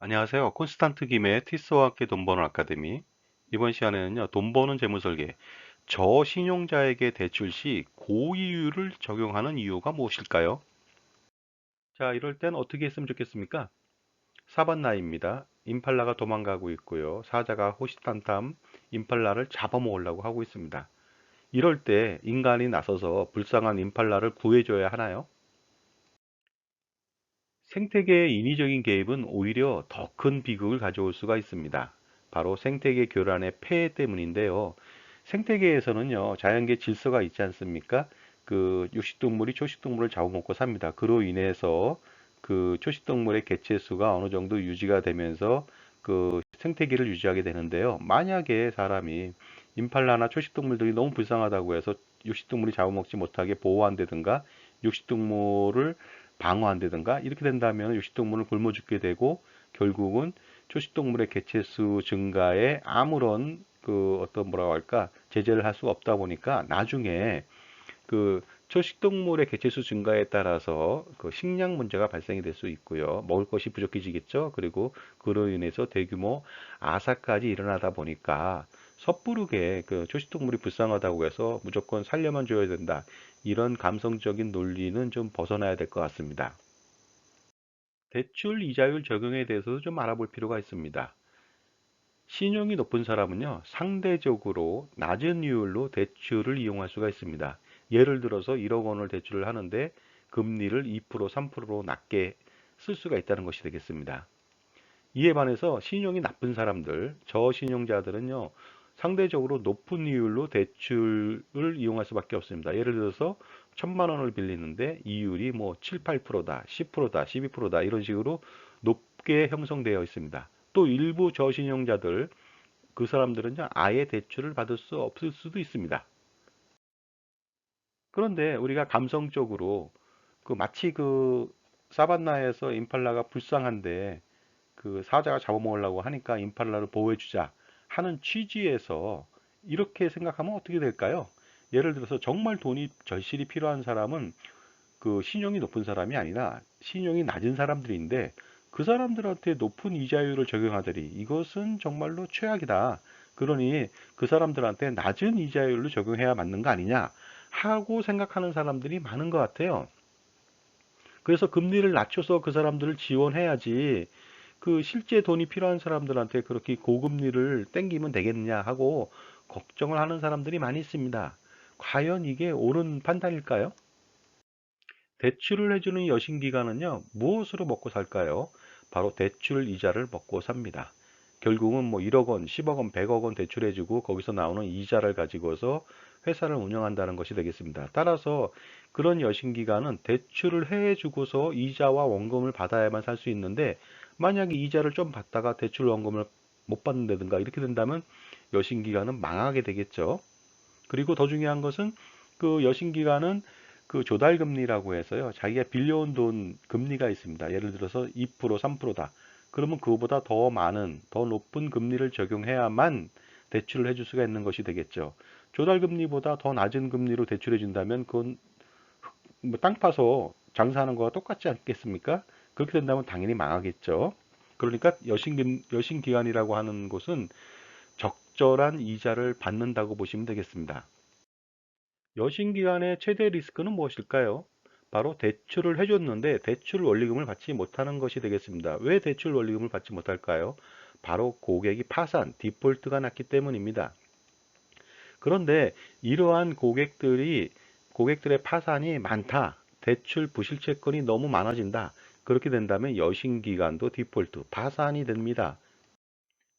안녕하세요. 콘스탄트 김의 티스와 함께 돈 버는 아카데미. 이번 시간에는요, 돈 버는 재무 설계. 저신용자에게 대출 시 고이율을 적용하는 이유가 무엇일까요? 자, 이럴 땐 어떻게 했으면 좋겠습니까? 사반나입니다. 임팔라가 도망가고 있고요. 사자가 호시탐탐 임팔라를 잡아먹으려고 하고 있습니다. 이럴 때 인간이 나서서 불쌍한 임팔라를 구해줘야 하나요? 생태계의 인위적인 개입은 오히려 더 큰 비극을 가져올 수가 있습니다. 바로 생태계 교란의 폐해 때문인데요. 생태계에서는요, 자연계 질서가 있지 않습니까? 그 육식동물이 초식동물을 잡아먹고 삽니다. 그로 인해서 그 초식동물의 개체수가 어느 정도 유지가 되면서 그 생태계를 유지하게 되는데요. 만약에 사람이 임팔라나 초식동물들이 너무 불쌍하다고 해서 육식동물이 잡아먹지 못하게 보호한다든가 육식동물을 방어한다든가 이렇게 된다면 육식동물을 굶어 죽게 되고 결국은 초식동물의 개체수 증가에 아무런 그 어떤 뭐라고 할까 제재를 할 수가 없다 보니까 나중에 그 초식동물의 개체수 증가에 따라서 그 식량 문제가 발생이 될 수 있고요. 먹을 것이 부족해지겠죠. 그리고 그로 인해서 대규모 아사까지 일어나다 보니까 섣부르게 그 초식동물이 불쌍하다고 해서 무조건 살려만 줘야 된다. 이런 감성적인 논리는 좀 벗어나야 될 것 같습니다. 대출 이자율 적용에 대해서도 좀 알아볼 필요가 있습니다. 신용이 높은 사람은요, 상대적으로 낮은 이율로 대출을 이용할 수가 있습니다. 예를 들어서 1억 원을 대출을 하는데 금리를 2%, 3%로 낮게 쓸 수가 있다는 것이 되겠습니다. 이에 반해서 신용이 나쁜 사람들, 저신용자들은요, 상대적으로 높은 이율로 대출을 이용할 수밖에 없습니다. 예를 들어서 1,000만 원을 빌리는데 이율이 뭐 7, 8%다, 10%다, 12%다 이런 식으로 높게 형성되어 있습니다. 또 일부 저신용자들, 그 사람들은요, 아예 대출을 받을 수 없을 수도 있습니다. 그런데 우리가 감성적으로 그 마치 그 사반나에서 임팔라가 불쌍한데 그 사자가 잡아먹으려고 하니까 임팔라를 보호해주자 하는 취지에서 이렇게 생각하면 어떻게 될까요? 예를 들어서 정말 돈이 절실히 필요한 사람은 그 신용이 높은 사람이 아니라 신용이 낮은 사람들인데 그 사람들한테 높은 이자율을 적용하더니 이것은 정말로 최악이다. 그러니 그 사람들한테 낮은 이자율로 적용해야 맞는 거 아니냐 하고 생각하는 사람들이 많은 것 같아요. 그래서 금리를 낮춰서 그 사람들을 지원해야지 그 실제 돈이 필요한 사람들한테 그렇게 고금리를 땡기면 되겠느냐 하고 걱정을 하는 사람들이 많이 있습니다. 과연 이게 옳은 판단일까요? 대출을 해주는 여신기관은요, 무엇으로 먹고 살까요? 바로 대출 이자를 먹고 삽니다. 결국은 뭐 1억 원, 10억 원, 100억 원 대출해주고 거기서 나오는 이자를 가지고서 회사를 운영한다는 것이 되겠습니다. 따라서 그런 여신기관은 대출을 해주고서 이자와 원금을 받아야만 살 수 있는데 만약에 이자를 좀 받다가 대출 원금을 못 받는다든가 이렇게 된다면 여신기관은 망하게 되겠죠. 그리고 더 중요한 것은 그 여신기관은 그 조달금리라고 해서요. 자기가 빌려온 돈 금리가 있습니다. 예를 들어서 2%, 3%다. 그러면 그거보다 더 많은, 더 높은 금리를 적용해야만 대출을 해줄 수가 있는 것이 되겠죠. 조달금리보다 더 낮은 금리로 대출해 준다면 그건 뭐땅 파서 장사하는 거와 똑같지 않겠습니까? 그렇게 된다면 당연히 망하겠죠. 그러니까 여신기관이라고 하는 곳은 적절한 이자를 받는다고 보시면 되겠습니다. 여신기관의 최대 리스크는 무엇일까요? 바로 대출을 해줬는데 대출 원리금을 받지 못하는 것이 되겠습니다. 왜 대출 원리금을 받지 못할까요? 바로 고객이 파산, 디폴트가 났기 때문입니다. 그런데 이러한 고객들의 파산이 많다. 대출 부실채권이 너무 많아진다. 그렇게 된다면 여신기관도 디폴트, 파산이 됩니다.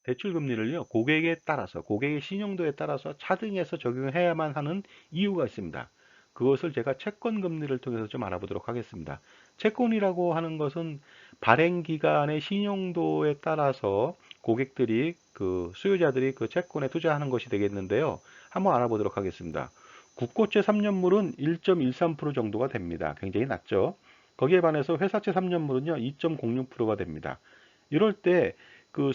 대출 금리를요, 고객의 신용도에 따라서 차등해서 적용해야만 하는 이유가 있습니다. 그것을 제가 채권 금리를 통해서 좀 알아보도록 하겠습니다. 채권이라고 하는 것은 발행 기간의 신용도에 따라서 수요자들이 그 채권에 투자하는 것이 되겠는데요. 한번 알아보도록 하겠습니다. 국고채 3년물은 1.13% 정도가 됩니다. 굉장히 낮죠. 거기에 반해서 회사채 3년물은요, 2.06%가 됩니다. 이럴 때 그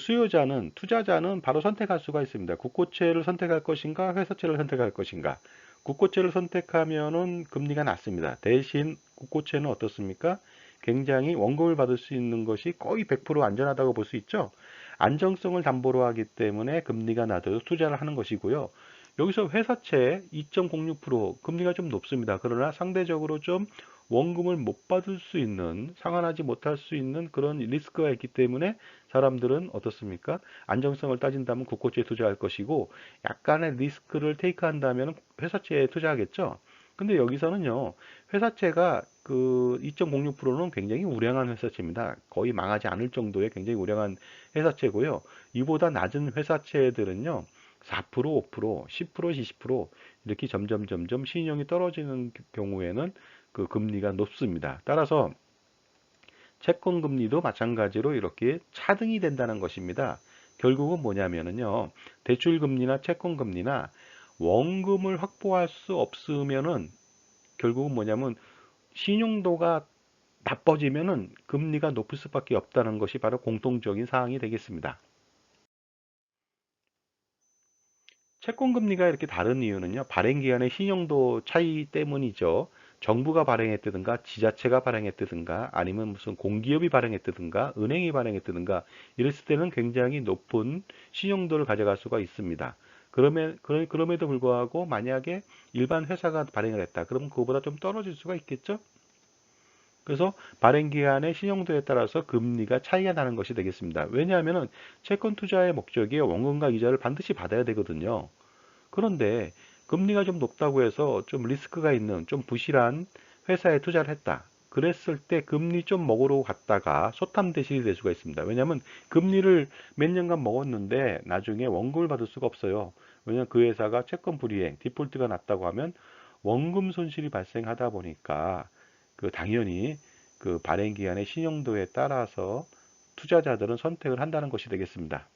투자자는 바로 선택할 수가 있습니다. 국고채를 선택할 것인가, 회사채를 선택할 것인가. 국고채를 선택하면은 금리가 낮습니다. 대신 국고채는 어떻습니까? 굉장히 원금을 받을 수 있는 것이 거의 100% 안전하다고 볼 수 있죠. 안정성을 담보로 하기 때문에 금리가 낮아도 투자를 하는 것이고요. 여기서 회사채 2.06% 금리가 좀 높습니다. 그러나 상대적으로 좀 원금을 못 받을 수 있는, 상환하지 못할 수 있는 그런 리스크가 있기 때문에 사람들은 어떻습니까? 안정성을 따진다면 국고채에 투자할 것이고, 약간의 리스크를 테이크한다면 회사채에 투자하겠죠. 근데 여기서는요, 회사채가 그 2.06%는 굉장히 우량한 회사채입니다. 거의 망하지 않을 정도의 굉장히 우량한 회사채고요. 이보다 낮은 회사채들은요, 4%, 5%, 10%, 20% 이렇게 점점 신용이 떨어지는 경우에는 그 금리가 높습니다. 따라서 채권 금리도 마찬가지로 이렇게 차등이 된다는 것입니다. 결국은 뭐냐면은요, 대출 금리나 채권 금리나 원금을 확보할 수 없으면은 결국은 뭐냐면 신용도가 나빠지면은 금리가 높을 수밖에 없다는 것이 바로 공통적인 사항이 되겠습니다. 채권 금리가 이렇게 다른 이유는요, 발행 기간의 신용도 차이 때문이죠. 정부가 발행했다든가 지자체가 발행했다든가 아니면 무슨 공기업이 발행했다든가 은행이 발행했다든가 이랬을 때는 굉장히 높은 신용도를 가져갈 수가 있습니다. 그럼에도 불구하고 만약에 일반 회사가 발행을 했다. 그러면 그거보다 좀 떨어질 수가 있겠죠? 그래서 발행 기간의 신용도에 따라서 금리가 차이가 나는 것이 되겠습니다. 왜냐하면 채권 투자의 목적이 원금과 이자를 반드시 받아야 되거든요. 그런데 금리가 좀 높다고 해서 좀 리스크가 있는 좀 부실한 회사에 투자를 했다. 그랬을 때 금리 좀 먹으러 갔다가 소탐대실이 될 수가 있습니다. 왜냐하면 금리를 몇 년간 먹었는데 나중에 원금을 받을 수가 없어요. 왜냐하면 그 회사가 채권 불이행, 디폴트가 났다고 하면 원금 손실이 발생하다 보니까 그 당연히 그 발행 기간의 신용도에 따라서 투자자들은 선택을 한다는 것이 되겠습니다.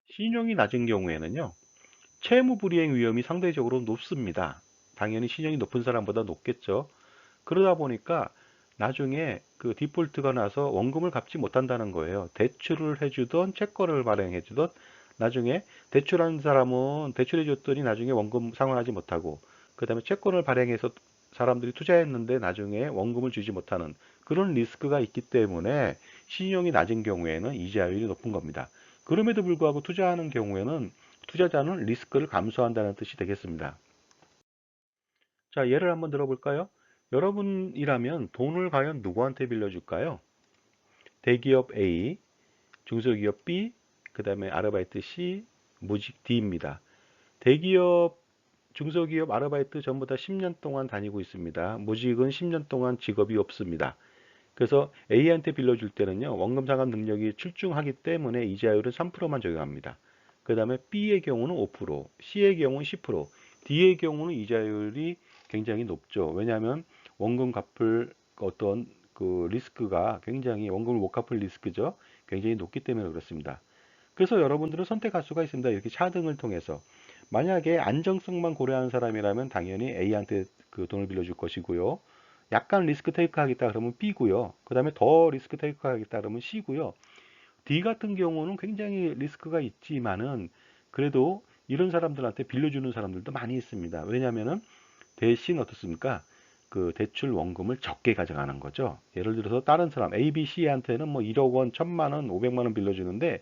신용이 낮은 경우에는요, 채무 불이행 위험이 상대적으로 높습니다. 당연히 신용이 높은 사람보다 높겠죠. 그러다 보니까 나중에 그 디폴트가 나서 원금을 갚지 못한다는 거예요. 대출을 해주던 채권을 발행해주던 나중에 대출한 사람은 대출해줬더니 나중에 원금 상환하지 못하고 그 다음에 채권을 발행해서 사람들이 투자했는데 나중에 원금을 주지 못하는 그런 리스크가 있기 때문에 신용이 낮은 경우에는 이자율이 높은 겁니다. 그럼에도 불구하고 투자하는 경우에는 투자자는 리스크를 감수한다는 뜻이 되겠습니다. 자, 예를 한번 들어볼까요? 여러분이라면 돈을 과연 누구한테 빌려줄까요? 대기업 A, 중소기업 B, 그 다음에 아르바이트 C, 무직 D입니다. 대기업, 중소기업, 아르바이트 전부 다 10년 동안 다니고 있습니다. 무직은 10년 동안 직업이 없습니다. 그래서 A한테 빌려줄 때는요, 원금 상환 능력이 출중하기 때문에 이자율은 3%만 적용합니다. 그 다음에 B의 경우는 5%, C의 경우는 10%, D의 경우는 이자율이 굉장히 높죠. 왜냐하면 원금 갚을 어떤 그 리스크가 굉장히 원금을 못 갚을 리스크죠. 굉장히 높기 때문에 그렇습니다. 그래서 여러분들은 선택할 수가 있습니다. 이렇게 차등을 통해서. 만약에 안정성만 고려하는 사람이라면 당연히 A한테 그 돈을 빌려줄 것이고요. 약간 리스크 테이크 하겠다 그러면 B고요. 그 다음에 더 리스크 테이크 하겠다 그러면 C고요. D 같은 경우는 굉장히 리스크가 있지만은 그래도 이런 사람들한테 빌려주는 사람들도 많이 있습니다. 왜냐하면은 대신 어떻습니까? 그 대출 원금을 적게 가져가는 거죠. 예를 들어서 다른 사람 A, B, C한테는 뭐 1억 원, 1000만 원, 500만 원 빌려주는데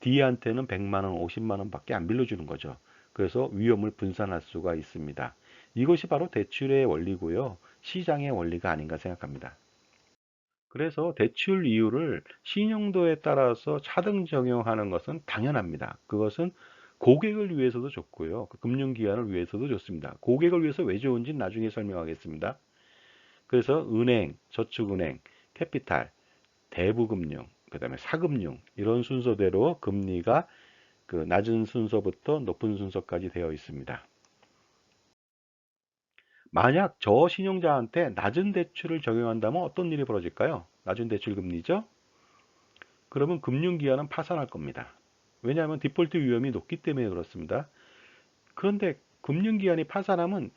D한테는 100만 원, 50만 원밖에 안 빌려주는 거죠. 그래서 위험을 분산할 수가 있습니다. 이것이 바로 대출의 원리고요. 시장의 원리가 아닌가 생각합니다. 그래서 대출 이율을 신용도에 따라서 차등 적용하는 것은 당연합니다. 그것은 고객을 위해서도 좋고요. 그 금융기관을 위해서도 좋습니다. 고객을 위해서 왜 좋은지 나중에 설명하겠습니다. 그래서 은행, 저축은행, 캐피탈, 대부금융, 그다음에 사금융 이런 순서대로 금리가 그 낮은 순서부터 높은 순서까지 되어 있습니다. 만약 저신용자한테 낮은 대출을 적용한다면 어떤 일이 벌어질까요? 낮은 대출 금리죠? 그러면 금융기관은 파산할 겁니다. 왜냐하면 디폴트 위험이 높기 때문에 그렇습니다. 그런데 금융기관이 파산하면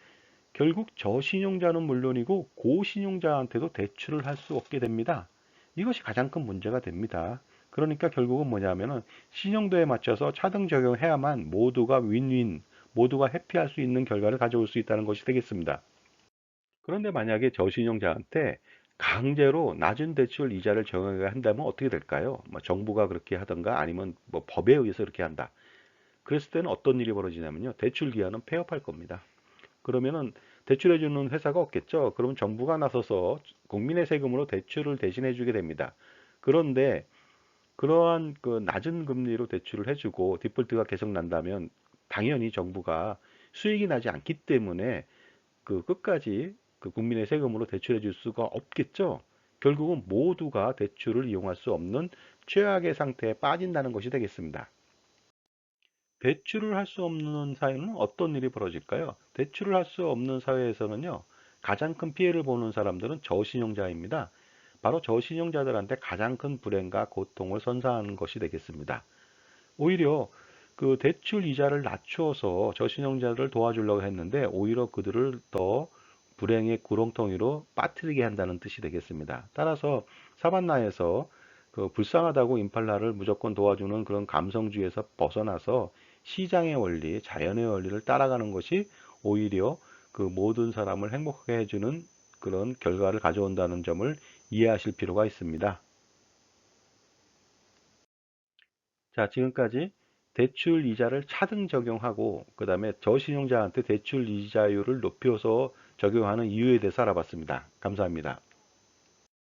결국 저신용자는 물론이고 고신용자한테도 대출을 할 수 없게 됩니다. 이것이 가장 큰 문제가 됩니다. 그러니까 결국은 뭐냐면은 신용도에 맞춰서 차등 적용해야만 모두가 윈윈, 모두가 해피할 수 있는 결과를 가져올 수 있다는 것이 되겠습니다. 그런데 만약에 저신용자한테 강제로 낮은 대출 이자를 정하게 한다면 어떻게 될까요? 뭐 정부가 그렇게 하던가 아니면 뭐 법에 의해서 그렇게 한다. 그랬을 때는 어떤 일이 벌어지냐면요. 대출 기한은 폐업할 겁니다. 그러면은 대출해주는 회사가 없겠죠. 그러면 정부가 나서서 국민의 세금으로 대출을 대신해주게 됩니다. 그런데 그러한 그 낮은 금리로 대출을 해주고 디폴트가 계속 난다면 당연히 정부가 수익이 나지 않기 때문에 그 끝까지 그 국민의 세금으로 대출해 줄 수가 없겠죠. 결국은 모두가 대출을 이용할 수 없는 최악의 상태에 빠진다는 것이 되겠습니다. 대출을 할 수 없는 사회는 어떤 일이 벌어질까요? 대출을 할 수 없는 사회에서는요, 가장 큰 피해를 보는 사람들은 저신용자입니다. 바로 저신용자들한테 가장 큰 불행과 고통을 선사하는 것이 되겠습니다. 오히려 그 대출 이자를 낮추어서 저신용자들을 도와주려고 했는데 오히려 그들을 더 불행의 구렁텅이로 빠뜨리게 한다는 뜻이 되겠습니다. 따라서 사반나에서 그 불쌍하다고 임팔라를 무조건 도와주는 그런 감성주의에서 벗어나서 시장의 원리, 자연의 원리를 따라가는 것이 오히려 그 모든 사람을 행복하게 해주는 그런 결과를 가져온다는 점을 이해하실 필요가 있습니다. 자, 지금까지 대출 이자를 차등 적용하고 그다음에 저신용자한테 대출 이자율을 높여서 적용하는 이유에 대해서 알아봤습니다. 감사합니다.